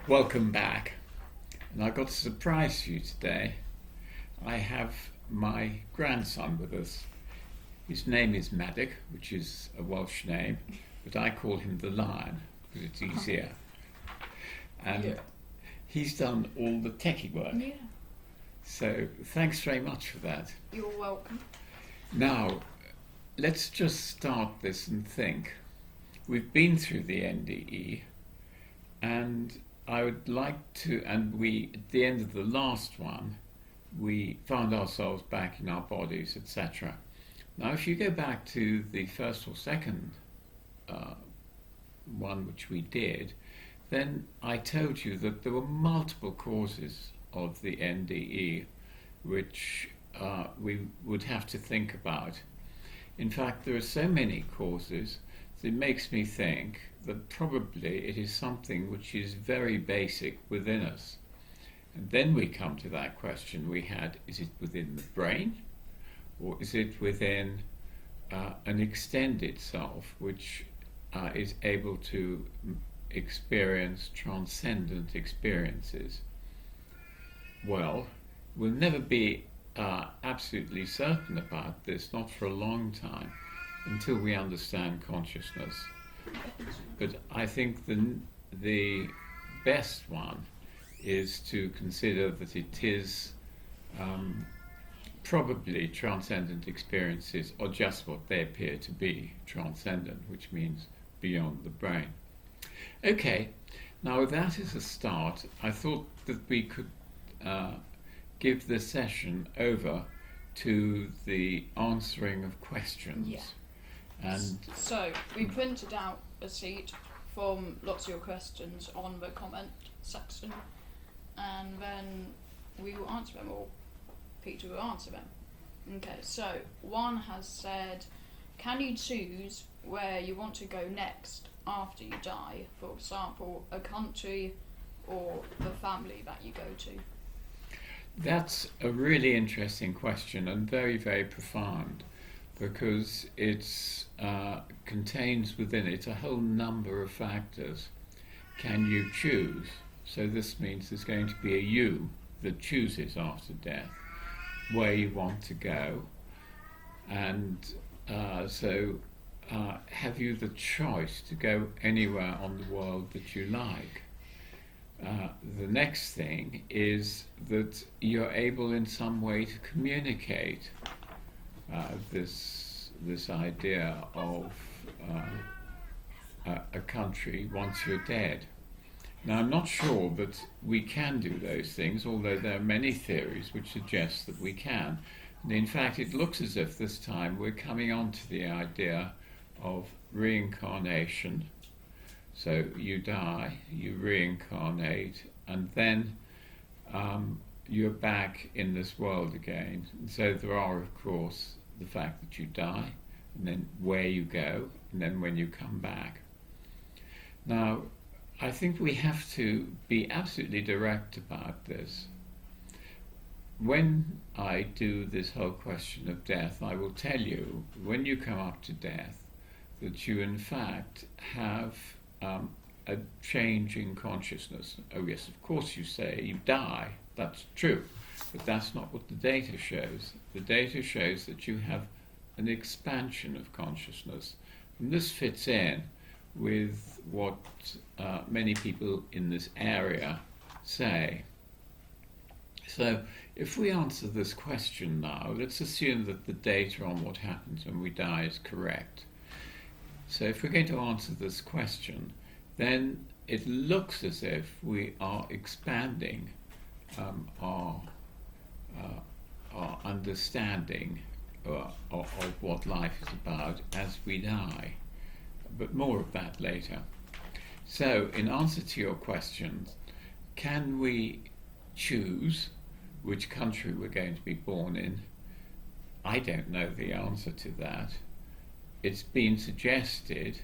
Welcome back. And I've got a surprise for you today. I have my grandson with us. His name is Maddock, which is a Welsh name, but I call him the Lion because it's easier. And Yeah. he's done all the techie work. Yeah, So thanks very much for that. you're welcome. Now, let's just start this and think. We've been through the NDE, and I would like to, and we, at the end of the last one, we found ourselves back in our bodies, etc. Now, if you go back to the first or second one which we did, then I told you that there were multiple causes of the NDE which we would have to think about. In fact, there are so many causes that it makes me think that probably it is something which is very basic within us. And then we come to that question we had, is it within the brain or is it within an extended self which is able to experience transcendent experiences? Well, we'll never be absolutely certain about this, not for a long time, until we understand consciousness. But I think the best one is to consider that it is probably transcendent experiences, or just what they appear to be, transcendent, which means beyond the brain. Okay, now with that as a start, I thought that we could give the session over to the answering of questions. Yeah. And So, we printed out a sheet from lots of your questions on the comment section, and then we will answer them, or Peter will answer them. Okay, so one has said, can you choose where you want to go next after you die? For example, a country or the family that you go to. that's a really interesting question and very, very profound, because it contains within it a whole number of factors. Can you choose? So this means there's going to be a you that chooses after death where you want to go, and have you the choice to go anywhere on the world that you like? The next thing is that you're able in some way to communicate this idea of a country once you're dead. Now, I'm not sure that we can do those things, although there are many theories which suggest that we can. And in fact, it looks as if this time we're coming on to the idea of reincarnation. So you die, you reincarnate, and then you're back in this world again. And so there are, of course, the fact that you die, and then where you go, and then when you come back. Now, I think we have to be absolutely direct about this. When I do this whole question of death, I will tell you, when you come up to death, that you in fact have a change in consciousness. Oh yes, of course you say you die, that's true, but that's not what the data shows. The data shows that you have an expansion of consciousness, and this fits in with what many people in this area say. So if we answer this question now, let's assume that the data on what happens when we die is correct. So if we're going to answer this question, then it looks as if we are expanding our understanding of what life is about as we die. But more of that later. So in answer to your question, can we choose which country we're going to be born in? I don't know the answer to that. It's been suggested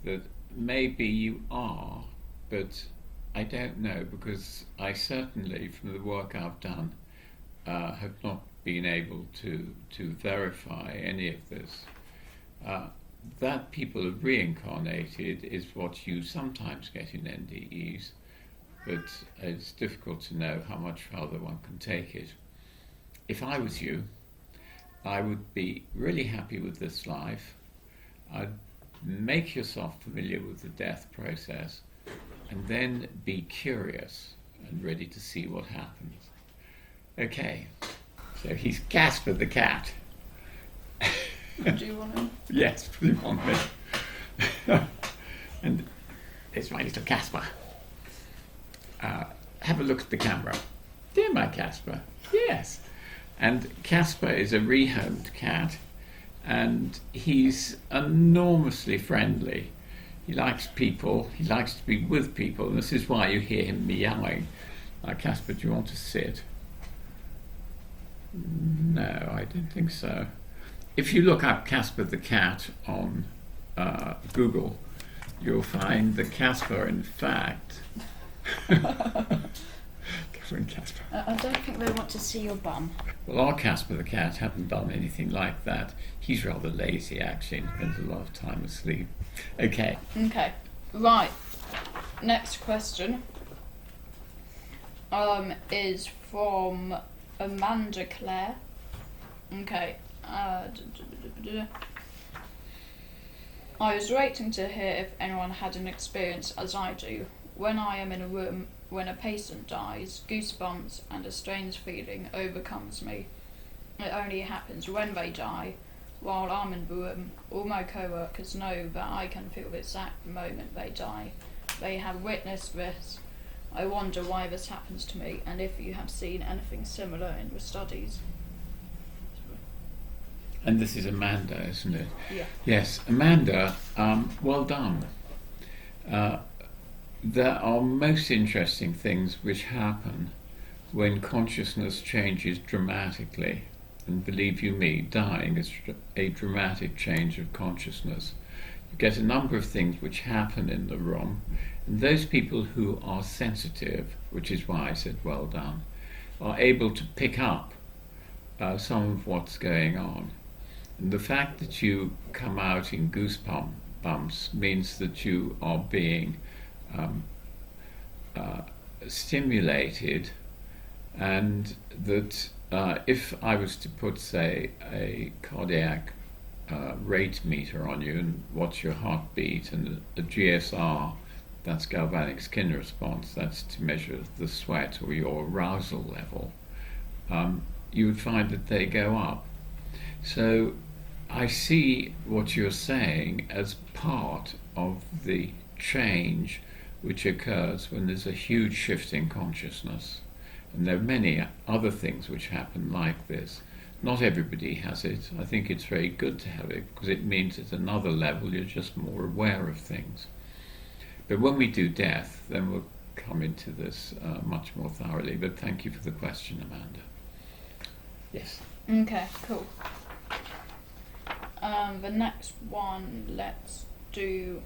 that maybe you are, but I don't know, because I certainly, from the work I've done, have not been able to verify any of this. That people have reincarnated is what you sometimes get in NDEs, but it's difficult to know how much further one can take it. If I was you, I would be really happy with this life. I'd make yourself familiar with the death process, and then be curious and ready to see what happens. Okay, so he's Casper the cat. Do you want to? Yes, we want me. And it's my little Casper. Have a look at the camera. Dear my Casper. Yes. And Casper is a rehomed cat, and he's enormously friendly. He likes people, he likes to be with people, and this is why you hear him meowing. Casper, do you want to sit? No, I don't think so. If you look up Casper the cat on Google, you'll find that Casper, in fact... Casper. I don't think they want to see your bum. Well, our Casper the cat hasn't done anything like that. He's rather lazy, actually, and spends a lot of time asleep. Okay. Okay. Right. Next question is from Amanda Clare. Okay. I was waiting to hear if anyone had an experience as I do. When I am in a room when a patient dies, goosebumps and a strange feeling overcomes me. It only happens when they die. While I'm in the room, all my co-workers know that I can feel the exact moment they die. They have witnessed this. I wonder why this happens to me, and if you have seen anything similar in the studies. And this is Amanda, isn't it? Yeah. Yes, Amanda, well done. There are most interesting things which happen when consciousness changes dramatically. And believe you me, dying is a dramatic change of consciousness. You get a number of things which happen in the room, and those people who are sensitive, which is why I said well done, are able to pick up some of what's going on. And the fact that you come out in goosebumps means that you are being stimulated, and that if I was to put, say, a cardiac rate meter on you and watch your heartbeat, and a GSR, that's galvanic skin response, that's to measure the sweat or your arousal level, you would find that they go up. So I see what you're saying as part of the change which occurs when there's a huge shift in consciousness. And there are many other things which happen like this. Not everybody has it. I think it's very good to have it, because it means at another level you're just more aware of things. But when we do death, then we'll come into this much more thoroughly. But thank you for the question, Amanda. Yes. Okay, cool. The next one, let's do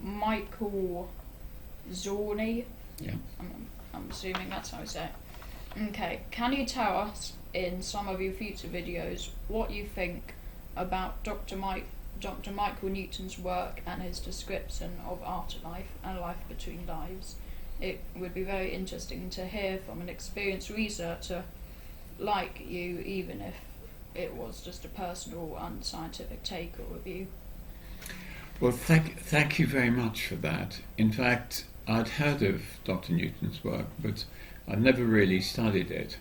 Michael Zorni. Yeah. I'm assuming that's how I say it. Okay, can you tell us in some of your future videos what you think about Dr. Michael Newton's work and his description of afterlife and life between lives? It would be very interesting to hear from an experienced researcher like you, even if it was just a personal, unscientific take or review. Well, thank you very much for that. In fact, I'd heard of Dr. Newton's work, but I'd never really studied it.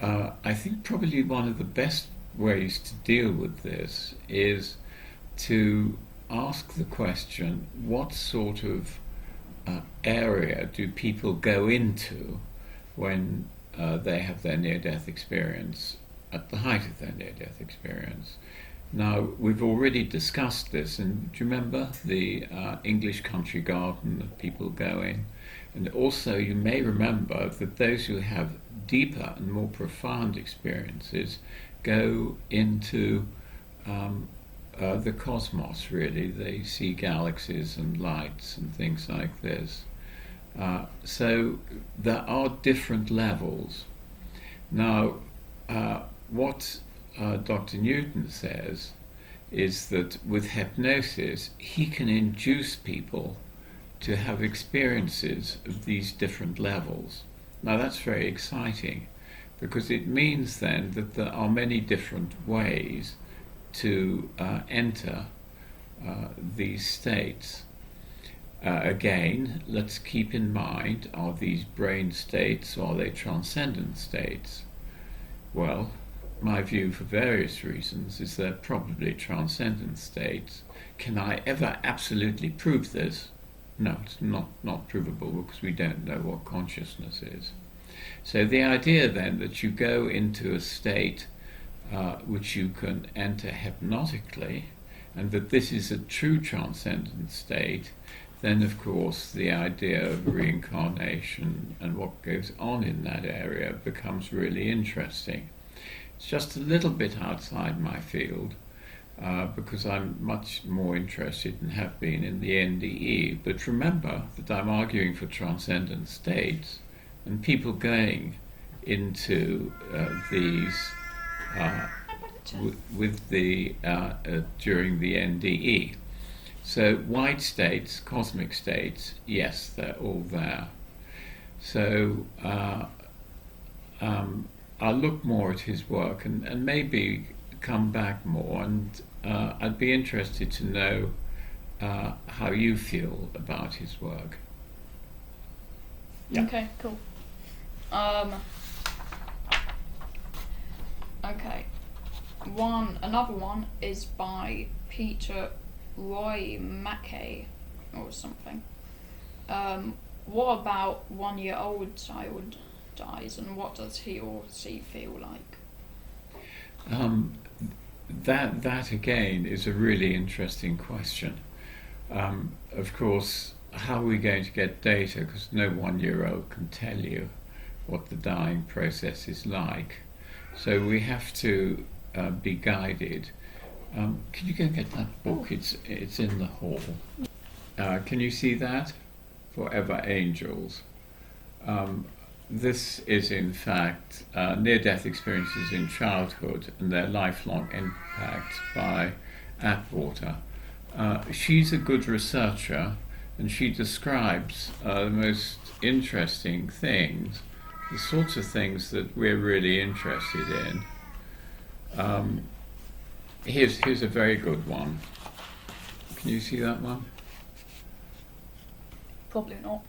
I think probably one of the best ways to deal with this is to ask the question, what sort of area do people go into when they have their near-death experience, at the height of their near-death experience? Now, we've already discussed this, and do you remember the English country garden that people go in? And also you may remember that those who have deeper and more profound experiences go into the cosmos, really. They see galaxies and lights and things like this. So there are different levels. Now, what Dr. Newton says is that with hypnosis he can induce people to have experiences of these different levels. Now that's very exciting, because it means then that there are many different ways to enter these states. Again, let's keep in mind, are these brain states or are they transcendent states? Well, my view, for various reasons, is they're probably transcendent states. Can I ever absolutely prove this? No, it's not provable, because we don't know what consciousness is. So the idea then that you go into a state which you can enter hypnotically, and that this is a true transcendent state, then of course the idea of reincarnation and what goes on in that area becomes really interesting. It's just a little bit outside my field, because I'm much more interested and have been in the NDE. But remember that I'm arguing for transcendent states, and people going into these with the during the NDE. So white states, cosmic states, yes, they're all there. So I'll look more at his work and maybe come back more, and I'd be interested to know how you feel about his work. Yeah. Okay, cool. Okay. Another one is by Roy Makay or something. What about 1-year-old child dies, and what does he or she feel like? That again is a really interesting question. Of course, how are we going to get data? Because no 1-year-old can tell you what the dying process is like. So we have to be guided. Can you go and get that book? It's in the hall. Can you see that? Forever Angels. This is in fact near-death experiences in childhood and their lifelong impact by Atwater. She's a good researcher, and she describes the most interesting things, the sorts of things that we're really interested in. Here's a very good one. Can you see that one? Probably not.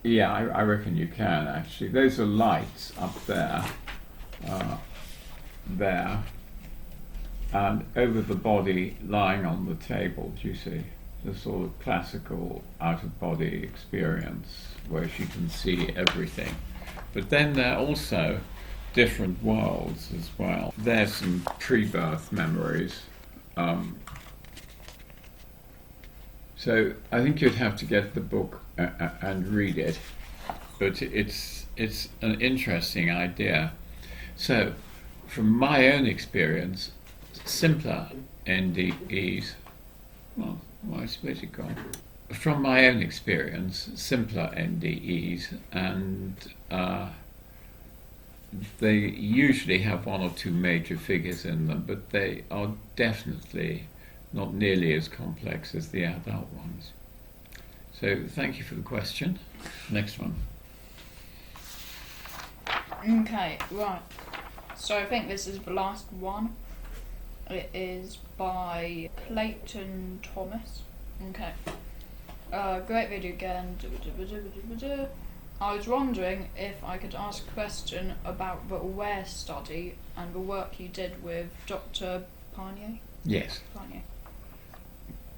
Yeah, I reckon you can actually. Those are lights up there, there, and over the body lying on the table, do you see? The sort of classical out-of-body experience where she can see everything. But then there are also different worlds as well. There's some pre-birth memories. So I think you'd have to get the book and read it, but it's an interesting idea. So from my own experience, simpler NDEs, well, where's it gone? From my own experience, simpler NDEs, and they usually have one or two major figures in them, but they are definitely not nearly as complex as the adult ones. So thank you for the question. Next one. Okay, right. So I think this is the last one. It is by Leighton Thomas. Okay. Great video again. I was wondering if I could ask a question about the AWARE study and the work you did with Dr. Parnier. Yes. Parnier.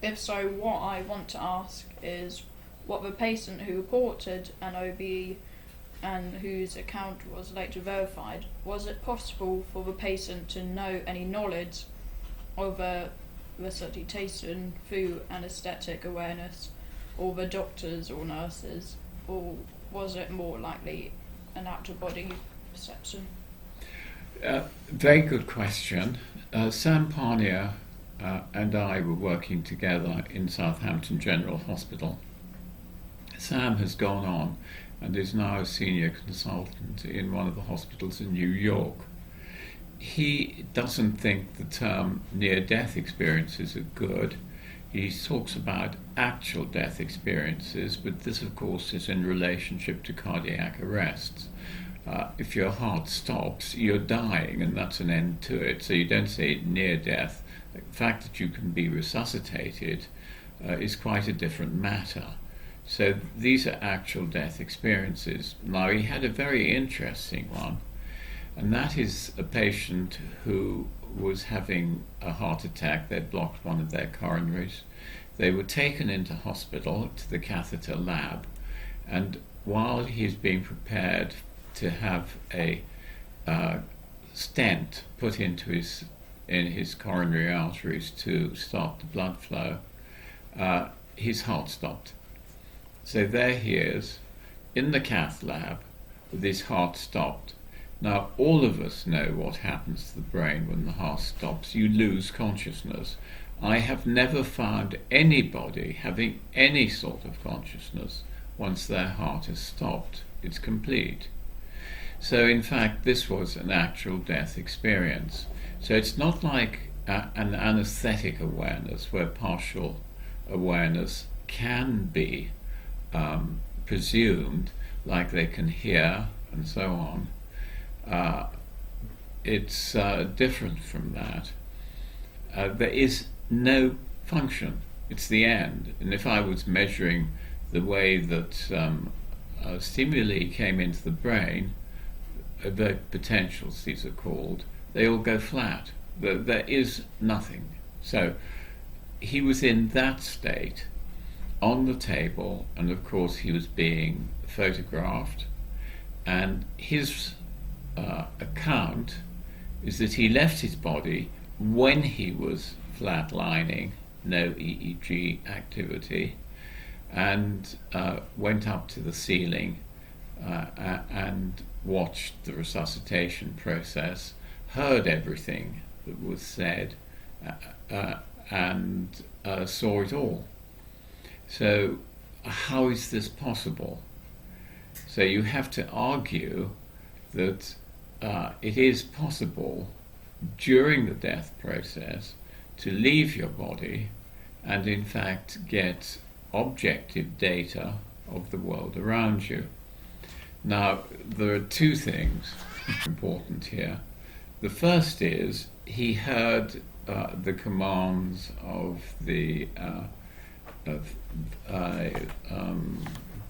If so, what I want to ask is what the patient who reported an OBE and whose account was later verified, was it possible for the patient to know any knowledge of a resuscitation through anaesthetic awareness, or the doctors or nurses, or was it more likely an out-of-body perception? Very good question. Sam Parnier and I were working together in Southampton General Hospital. Sam has gone on and is now a senior consultant in one of the hospitals in New York. He doesn't think the term near-death experiences are good. he talks about actual death experiences, but this, of course, is in relationship to cardiac arrests. If your heart stops, you're dying, and that's an end to it. So you don't say near death. The fact that you can be resuscitated is quite a different matter. So these are actual death experiences. Now, he had a very interesting one, and that is a patient who was having a heart attack. They'd blocked one of their coronaries. They were taken into hospital to the catheter lab, and while he's being prepared to have a stent put into his coronary arteries to stop the blood flow, his heart stopped. So there he is in the cath lab with his heart stopped. Now, all of us know what happens to the brain when the heart stops. You lose consciousness. I have never found anybody having any sort of consciousness once their heart has stopped. It's complete. So, in fact, this was an actual death experience. So it's not like an anesthetic awareness where partial awareness can be presumed, like they can hear and so on. It's different from that. There is no function. It's the end. And if I was measuring the way that stimuli came into the brain, the potentials, these are called, they all go flat. There is nothing. So he was in that state on the table, and of course he was being photographed, and his account is that he left his body when he was flatlining, no EEG activity, and went up to the ceiling and watched the resuscitation process, heard everything that was said, and saw it all. So how is this possible? So you have to argue that it is possible during the death process to leave your body and in fact get objective data of the world around you. Now, there are two things important here. The first is he heard the commands of the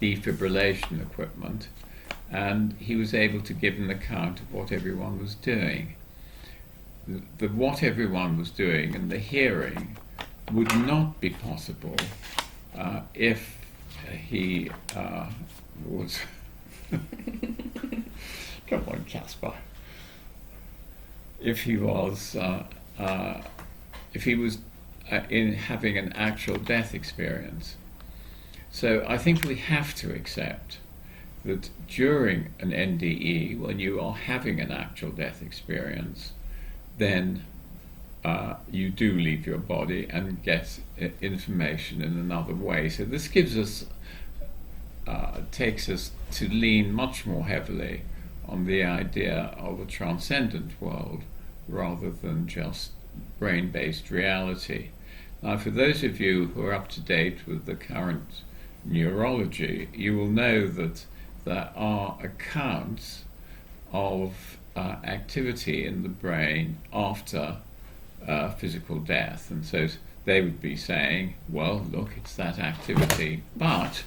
defibrillation equipment, and he was able to give an account of what everyone was doing. The what everyone was doing and the hearing would not be possible if he was... Come on, Caspar. If he was in having an actual death experience. So I think we have to accept that during an NDE, when you are having an actual death experience, then you do leave your body and get information in another way. So this gives us, takes us to lean much more heavily on the idea of a transcendent world rather than just brain-based reality. Now, for those of you who are up to date with the current neurology, you will know that there are accounts of activity in the brain after physical death, and so they would be saying, well, look, it's that activity. But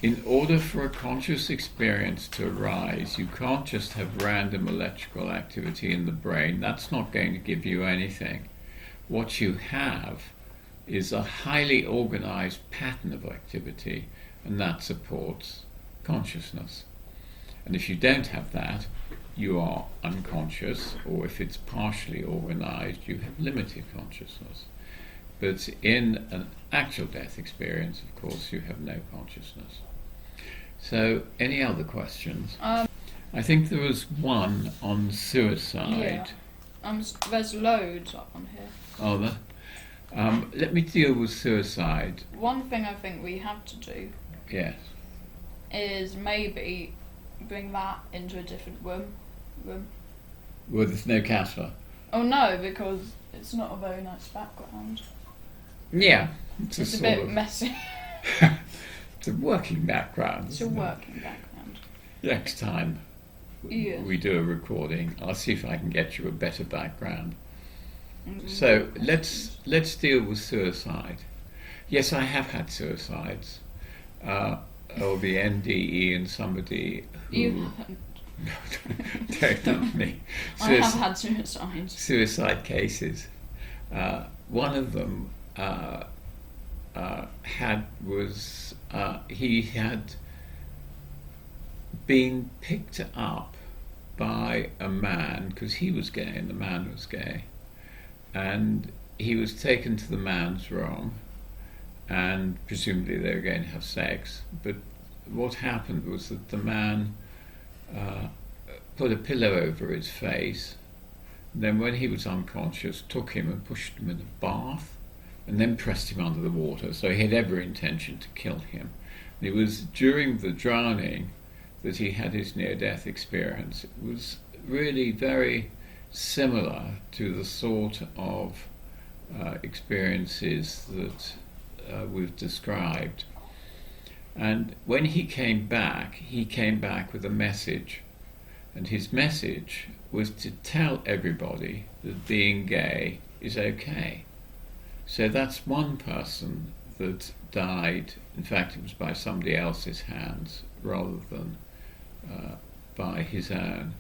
in order for a conscious experience to arise, you can't just have random electrical activity in the brain. That's not going to give you anything. What you have is a highly organized pattern of activity, and that supports consciousness. And if you don't have that, you are unconscious, or if it's partially organized, you have limited consciousness. But in an actual death experience, of course, you have no consciousness. So, any other questions? I think there was one on suicide. Yeah. There's loads up on here. Oh, let me deal with suicide. One thing I think we have to do Yes. is maybe bring that into a different room. Well, there's no Casper. Oh no, because it's not a very nice background. Yeah, it's It's a sort bit of messy. it's a working background. It's a isn't it? working background. Next time Yeah. we do a recording, I'll see if I can get you a better background. Mm-hmm. So let's deal with suicide. Yes, I have had suicides. Or the NDE and somebody who You haven't. don't me. I have had suicides. Suicide cases. One of them he had been picked up by a man because he was gay and the man was gay, and he was taken to the man's room, and presumably they were going to have sex. But what happened was that the man put a pillow over his face. Then when he was unconscious, took him and pushed him in a bath, and then pressed him under the water. So he had every intention to kill him. And it was during the drowning that he had his near-death experience. It was really very similar to the sort of experiences that we've described. And when he came back with a message. And his message was to tell everybody that being gay is okay. So that's one person that died. In fact, it was by somebody else's hands rather than by his own.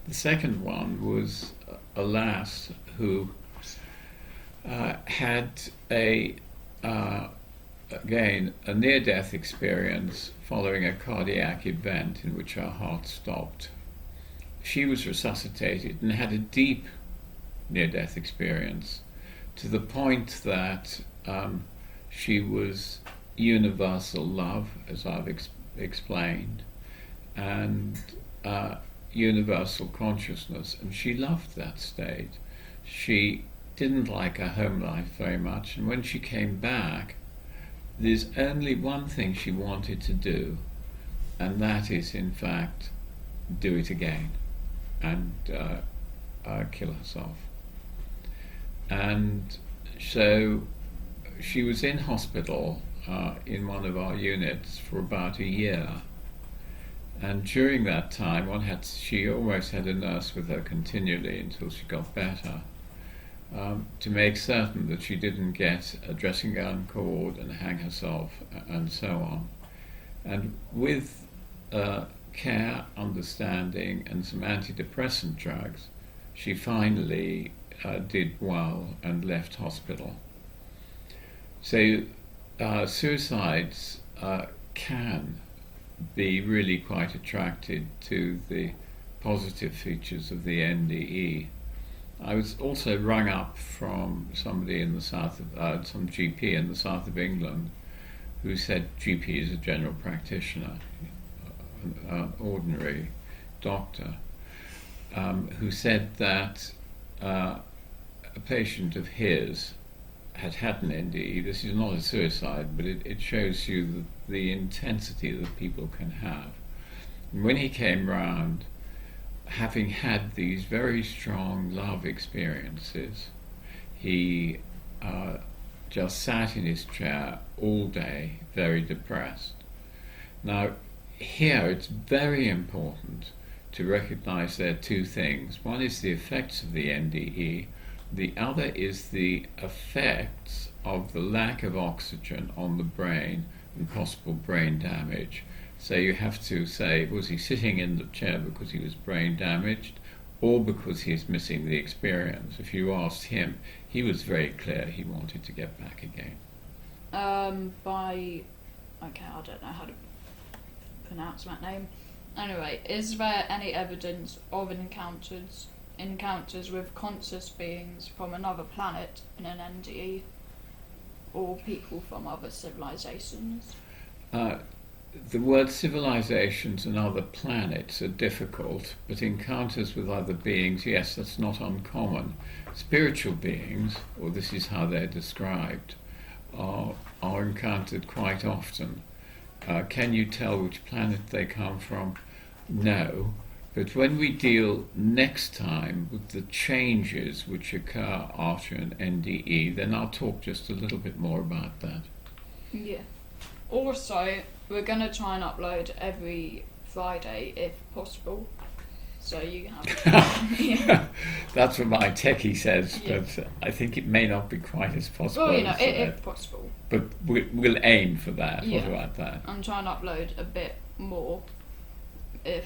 The second one was a lass who had again a near-death experience following a cardiac event in which her heart stopped. She was resuscitated and had a deep near-death experience to the point that she was universal love, as I've explained, and universal consciousness, and she loved that state. She didn't like her home life very much, and when she came back, there's only one thing she wanted to do, and that is, in fact, do it again and kill herself. And so she was in hospital in one of our units for about a year. And during that time, she almost had a nurse with her continually until she got better, to make certain that she didn't get a dressing gown cord and hang herself and so on. And with care, understanding, and some antidepressant drugs, she finally did well and left hospital. So suicides can be really quite attracted to the positive features of the NDE. I was also rung up from somebody in the south of, some GP in the south of England, who said GP is a general practitioner, an ordinary doctor, who said that a patient of his had an NDE. This is not a suicide, but it shows you the intensity that people can have. And when he came round, having had these very strong love experiences, he just sat in his chair all day, very depressed. Now, here it's very important to recognize there are two things. One is the effects of the NDE. The other is the effects of the lack of oxygen on the brain and possible brain damage. So you have to say, was he sitting in the chair because he was brain damaged or because he's missing the experience? If you asked him, he was very clear he wanted to get back again. I don't know how to pronounce that name. Anyway, is there any evidence of encounters with conscious beings from another planet in an NDE, or people from other civilizations? The word civilizations and other planets are difficult, but encounters with other beings, yes, that's not uncommon. Spiritual beings, or this is how they're described, are encountered quite often. Can you tell which planet they come from? No, But when we deal next time with the changes which occur after an NDE, then I'll talk just a little bit more about that. Yeah. Also, we're going to try and upload every Friday if possible. So you have. Yeah. That's what my techie says, Yeah. but I think it may not be quite as possible. Well, as if possible. but we'll aim for that. Yeah. What about that? I'm trying to upload a bit more if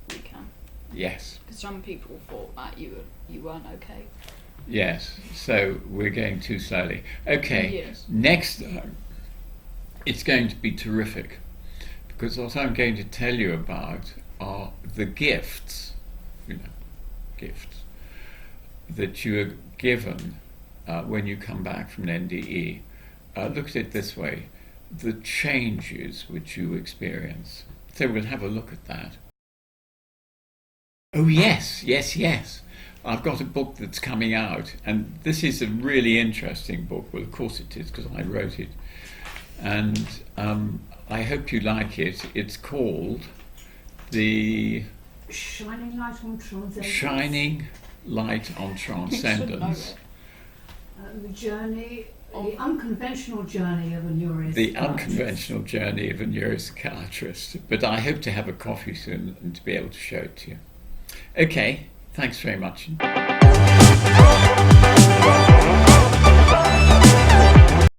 we can. Yes. Because some people thought that you weren't okay. Yes. So we're going too slowly. Okay. Yes. Next time, it's going to be terrific, because what I'm going to tell you about are the gifts, gifts that you are given when you come back from an NDE. Look at it this way: the changes which you experience. So we'll have a look at that. Oh yes. I've got a book that's coming out, and this is a really interesting book. Well, of course it is, because I wrote it. And I hope you like it. It's called The Shining Light on Transcendence. Shining Light on You should know Transcendence. it. The journey, the unconventional journey of a neuropsychiatrist. The unconventional journey of a neuropsychiatrist. But I hope to have a coffee soon and to be able to show it to you. Okay, thanks very much.